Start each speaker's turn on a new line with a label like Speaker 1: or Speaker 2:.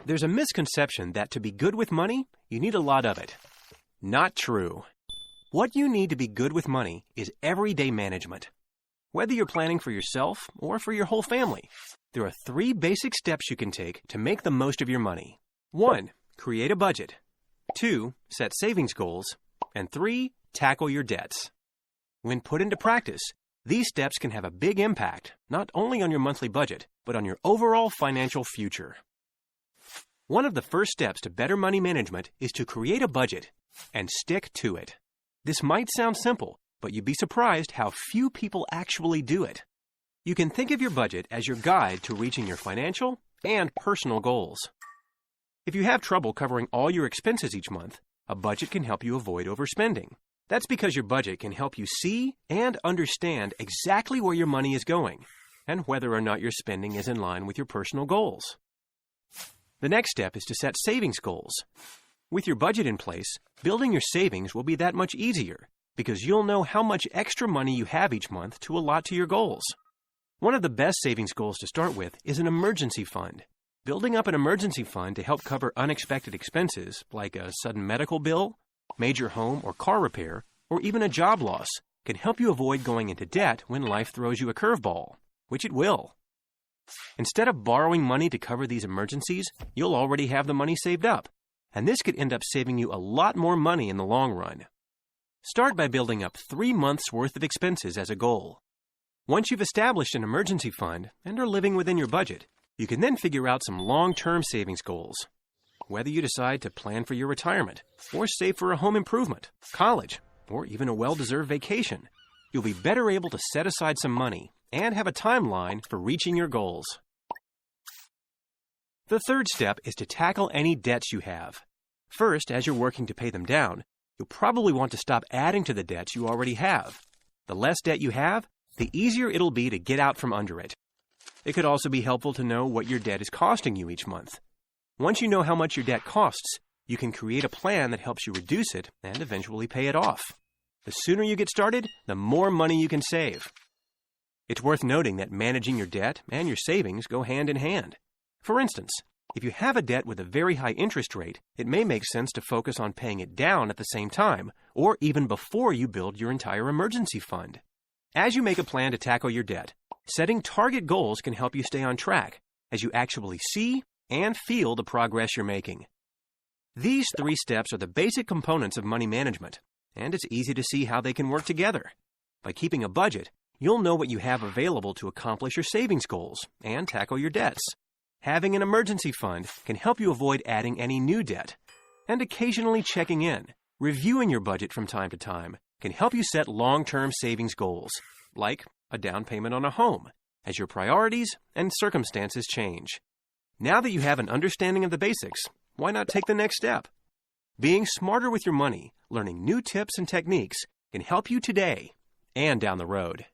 Speaker 1: There's a misconception that to be good with money, you need a lot of it. Not true. What you need to be good with money is everyday management. Whether you're planning for yourself or for your whole family, there are 3 basic steps you can take to make the most of your money. 1. Create a budget. 2. Set savings goals. And 3. Tackle your debts. When put into practice, these steps can have a big impact, not only on your monthly budget, but on your overall financial future. One of the first steps to better money management is to create a budget and stick to it. This might sound simple, but you'd be surprised how few people actually do it. You can think of your budget as your guide to reaching your financial and personal goals. If you have trouble covering all your expenses each month, a budget can help you avoid overspending. That's because your budget can help you see and understand exactly where your money is going and whether or not your spending is in line with your personal goals. The next step is to set savings goals. With your budget in place, building your savings will be that much easier because you'll know how much extra money you have each month to allot to your goals. One of the best savings goals to start with is an emergency fund. Building up an emergency fund to help cover unexpected expenses like a sudden medical bill, major home or car repair, or even a job loss can help you avoid going into debt when life throws you a curveball, which it will. Instead of borrowing money to cover these emergencies, you'll already have the money saved up, and this could end up saving you a lot more money in the long run. Start by building up 3 months' worth of expenses as a goal. Once you've established an emergency fund and are living within your budget, you can then figure out some long-term savings goals. Whether you decide to plan for your retirement, or save for a home improvement, college, or even a well-deserved vacation, you'll be better able to set aside some money and have a timeline for reaching your goals. The third step is to tackle any debts you have. First, as you're working to pay them down, you'll probably want to stop adding to the debts you already have. The less debt you have, the easier it'll be to get out from under it. It could also be helpful to know what your debt is costing you each month. Once you know how much your debt costs, you can create a plan that helps you reduce it and eventually pay it off. The sooner you get started, the more money you can save. It's worth noting that managing your debt and your savings go hand in hand. For instance, if you have a debt with a very high interest rate, it may make sense to focus on paying it down at the same time, or even before you build your entire emergency fund. As you make a plan to tackle your debt, setting target goals can help you stay on track as you actually see and feel the progress you're making. These 3 steps are the basic components of money management, and it's easy to see how they can work together. By keeping a budget, you'll know what you have available to accomplish your savings goals and tackle your debts. Having an emergency fund can help you avoid adding any new debt. And occasionally checking in, reviewing your budget from time to time, can help you set long-term savings goals, like a down payment on a home, as your priorities and circumstances change. Now that you have an understanding of the basics, why not take the next step? Being smarter with your money, learning new tips and techniques, can help you today and down the road.